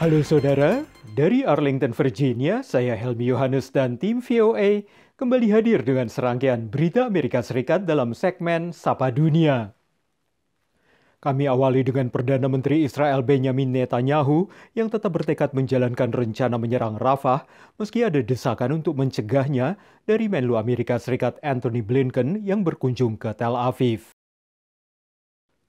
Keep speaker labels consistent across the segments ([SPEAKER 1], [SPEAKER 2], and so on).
[SPEAKER 1] Halo saudara, dari Arlington, Virginia, saya Helmi Yohanes dan tim VOA kembali hadir dengan serangkaian berita Amerika Serikat dalam segmen Sapa Dunia. Kami awali dengan Perdana Menteri Israel Benjamin Netanyahu yang tetap bertekad menjalankan rencana menyerang Rafah meski ada desakan untuk mencegahnya dari Menlu Amerika Serikat Antony Blinken yang berkunjung ke Tel Aviv.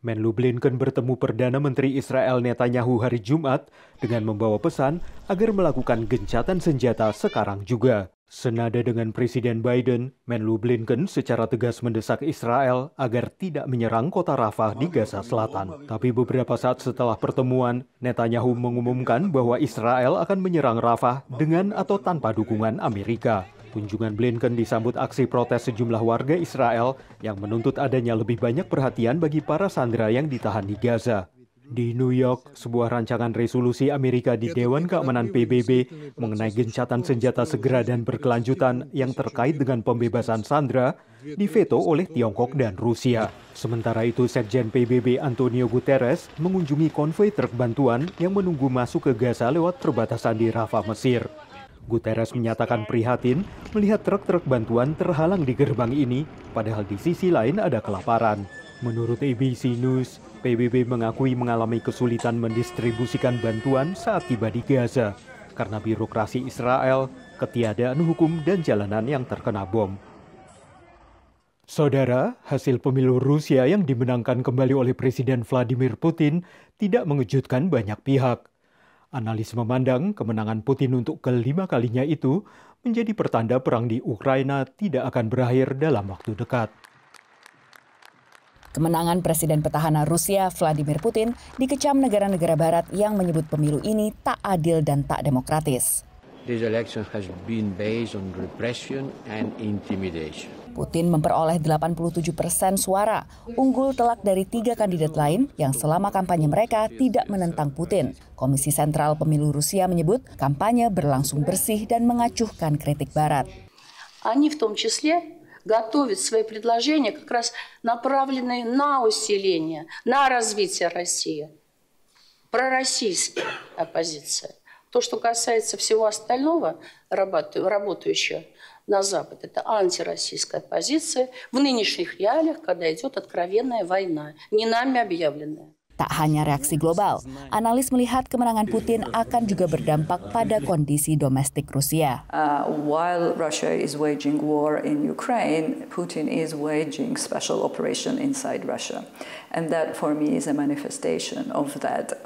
[SPEAKER 1] Menlu Blinken bertemu Perdana Menteri Israel Netanyahu hari Jumat dengan membawa pesan agar melakukan gencatan senjata sekarang juga. Senada dengan Presiden Biden, Menlu Blinken secara tegas mendesak Israel agar tidak menyerang kota Rafah di Gaza Selatan. Tapi beberapa saat setelah pertemuan, Netanyahu mengumumkan bahwa Israel akan menyerang Rafah dengan atau tanpa dukungan Amerika. Kunjungan Blinken disambut aksi protes sejumlah warga Israel yang menuntut adanya lebih banyak perhatian bagi para sandera yang ditahan di Gaza. Di New York, sebuah rancangan resolusi Amerika di Dewan Keamanan PBB mengenai gencatan senjata segera dan berkelanjutan yang terkait dengan pembebasan sandera diveto oleh Tiongkok dan Rusia. Sementara itu, Sekjen PBB Antonio Guterres mengunjungi konvoi truk bantuan yang menunggu masuk ke Gaza lewat perbatasan di Rafah, Mesir. Guterres menyatakan prihatin melihat truk-truk bantuan terhalang di gerbang ini, padahal di sisi lain ada kelaparan. Menurut ABC News, PBB mengakui mengalami kesulitan mendistribusikan bantuan saat tiba di Gaza karena birokrasi Israel, ketiadaan hukum, dan jalanan yang terkena bom. Saudara, hasil pemilu Rusia yang dimenangkan kembali oleh Presiden Vladimir Putin tidak mengejutkan banyak pihak. Analis memandang kemenangan Putin untuk kelima kalinya itu menjadi pertanda perang di Ukraina tidak akan berakhir dalam waktu dekat.
[SPEAKER 2] Kemenangan Presiden petahana Rusia Vladimir Putin dikecam negara-negara barat yang menyebut pemilu ini tak adil dan tak demokratis.
[SPEAKER 3] This election has been based on repression and intimidation.
[SPEAKER 2] Putin memperoleh 87% suara, unggul telak dari 3 kandidat lain yang selama kampanye mereka tidak menentang Putin. Komisi Sentral Pemilu Rusia menyebut kampanye berlangsung bersih dan mengacuhkan kritik Barat.
[SPEAKER 4] Они в том числе готовят свои предложения, как раз направленные на усиление, на развитие России. Пророссийская оппозиция. То, что касается всего остального, работающего на Запад, это антироссийская позиция в нынешних реалиях, когда идет откровенная война, не нами объявленная.
[SPEAKER 2] Tak hanya reaksi global, analis melihat kemenangan Putin akan juga berdampak pada kondisi domestik Rusia.
[SPEAKER 5] While Russia is waging war in Ukraine, Putin is waging special operation inside Russia. And that for me is a manifestation of that.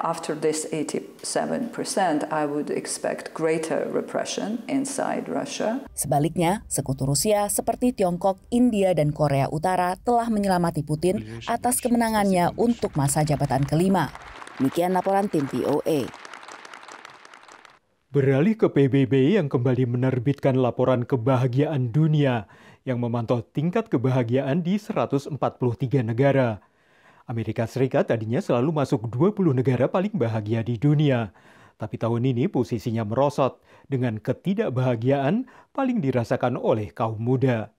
[SPEAKER 5] After this 87%, I would expect greater repression inside Russia.
[SPEAKER 2] Sebaliknya, sekutu Rusia seperti Tiongkok, India, dan Korea Utara telah menyelamati Putin atas kemenangannya untuk masa jabatan kelima. Demikian laporan tim VOA.
[SPEAKER 1] Beralih ke PBB yang kembali menerbitkan laporan kebahagiaan dunia yang memantau tingkat kebahagiaan di 143 negara. Amerika Serikat tadinya selalu masuk 20 negara paling bahagia di dunia. Tapi tahun ini posisinya merosot dengan ketidakbahagiaan paling dirasakan oleh kaum muda.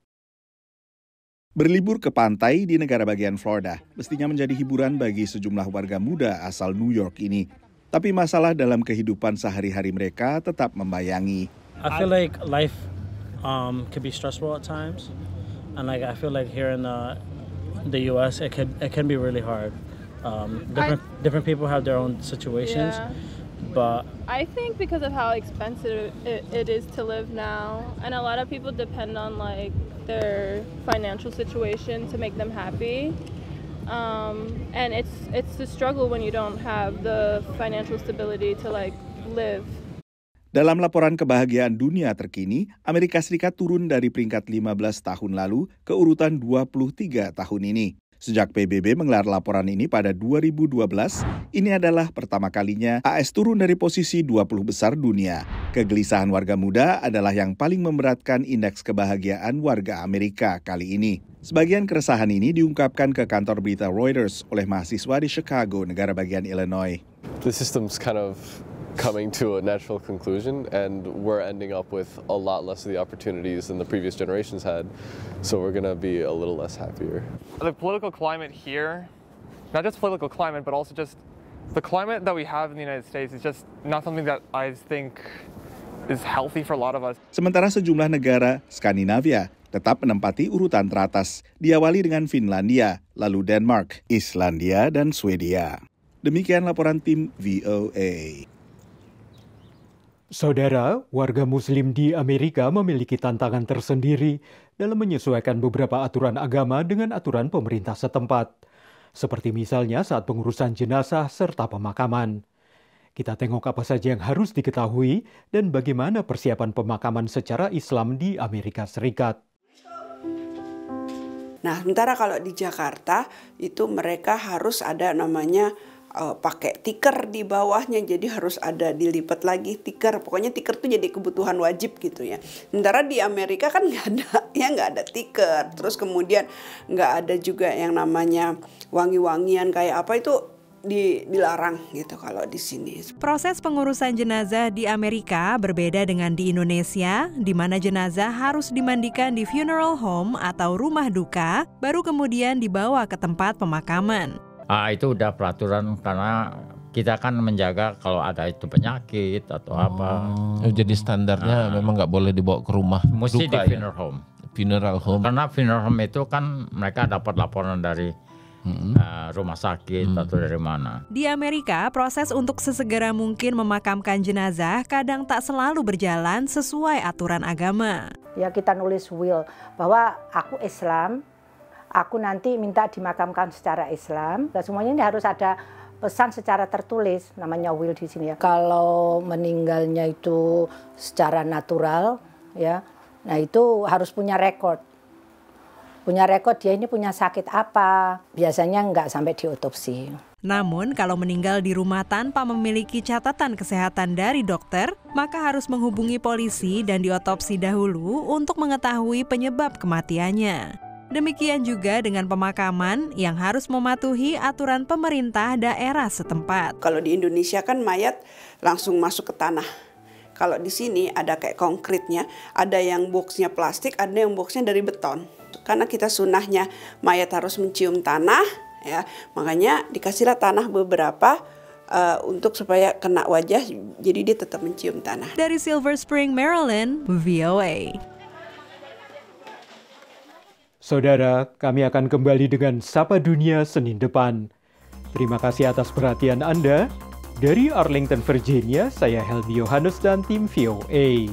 [SPEAKER 6] Berlibur ke pantai di negara bagian Florida mestinya menjadi hiburan bagi sejumlah warga muda asal New York ini. Tapi masalah dalam kehidupan sehari-hari mereka tetap membayangi.
[SPEAKER 7] I feel like life can be stressful at times. And like I feel like here in the US it can be really hard. Different people have their own situations.
[SPEAKER 8] Yeah.
[SPEAKER 7] But
[SPEAKER 8] I think because of how expensive it is to live now, and a lot of people depend on like their financial situation to make them happy. And it's the struggle when you don't have the financial stability to like live.
[SPEAKER 6] Dalam laporan kebahagiaan dunia terkini, Amerika Serikat turun dari peringkat 15 tahun lalu ke urutan 23 tahun ini. Sejak PBB menggelar laporan ini pada 2012, ini adalah pertama kalinya AS turun dari posisi 20 besar dunia. Kegelisahan warga muda adalah yang paling memberatkan indeks kebahagiaan warga Amerika kali ini. Sebagian keresahan ini diungkapkan ke kantor berita Reuters oleh mahasiswa di Chicago, negara bagian Illinois.
[SPEAKER 9] The system's kind of coming to a natural conclusion, and we're ending up with a lot less of the opportunities than the previous generations had, so we're going to be a little less happier.
[SPEAKER 10] The political climate here, not just political climate, but also just The climate that we have in the United States is just not something that I think is healthy for a lot of us.
[SPEAKER 6] Sementara sejumlah negara Skandinavia tetap menempati urutan teratas, diawali dengan Finlandia, lalu Denmark, Islandia, dan Swedia. Demikian laporan tim VOA.
[SPEAKER 1] Saudara, warga Muslim di Amerika memiliki tantangan tersendiri dalam menyesuaikan beberapa aturan agama dengan aturan pemerintah setempat. Seperti misalnya saat pengurusan jenazah serta pemakaman. Kita tengok apa saja yang harus diketahui dan bagaimana persiapan pemakaman secara Islam di Amerika Serikat.
[SPEAKER 11] Nah, sementara kalau di Jakarta itu mereka harus ada namanya pakai tikar di bawahnya, jadi harus ada dilipat lagi tikar. Pokoknya tikar itu jadi kebutuhan wajib gitu ya. Sementara di Amerika kan nggak ada tikar. Terus kemudian nggak ada juga yang namanya wangi-wangian kayak apa, itu dilarang gitu kalau di sini.
[SPEAKER 12] Proses pengurusan jenazah di Amerika berbeda dengan di Indonesia, di mana jenazah harus dimandikan di funeral home atau rumah duka, baru kemudian dibawa ke tempat pemakaman.
[SPEAKER 13] Itu udah peraturan karena kita kan menjaga kalau ada itu penyakit atau apa.
[SPEAKER 14] Jadi standarnya memang nggak boleh dibawa ke rumah
[SPEAKER 13] mesti
[SPEAKER 14] duka,
[SPEAKER 13] di funeral home.
[SPEAKER 14] Funeral home.
[SPEAKER 13] Karena funeral home itu kan mereka dapat laporan dari rumah sakit atau dari mana.
[SPEAKER 12] Di Amerika, proses untuk sesegera mungkin memakamkan jenazah kadang tak selalu berjalan sesuai aturan agama.
[SPEAKER 15] Ya, kita nulis will bahwa aku Islam, aku nanti minta dimakamkan secara Islam. Dan semuanya ini harus ada pesan secara tertulis, namanya will di sini ya. Kalau meninggalnya itu secara natural, ya, nah itu harus punya rekod. Punya rekod dia ini punya sakit apa, biasanya nggak sampai diotopsi.
[SPEAKER 12] Namun kalau meninggal di rumah tanpa memiliki catatan kesehatan dari dokter, maka harus menghubungi polisi dan diotopsi dahulu untuk mengetahui penyebab kematiannya. Demikian juga dengan pemakaman yang harus mematuhi aturan pemerintah daerah setempat.
[SPEAKER 11] Kalau di Indonesia kan mayat langsung masuk ke tanah. Kalau di sini ada kayak konkretnya, ada yang boxnya plastik, ada yang boxnya dari beton. Karena kita sunahnya mayat harus mencium tanah, ya, makanya dikasihlah tanah beberapa untuk supaya kena wajah, jadi dia tetap mencium tanah.
[SPEAKER 12] Dari Silver Spring, Maryland, VOA.
[SPEAKER 1] Saudara, kami akan kembali dengan Sapa Dunia Senin depan. Terima kasih atas perhatian Anda. Dari Arlington, Virginia, saya Helmi Yohanes dan tim VOA.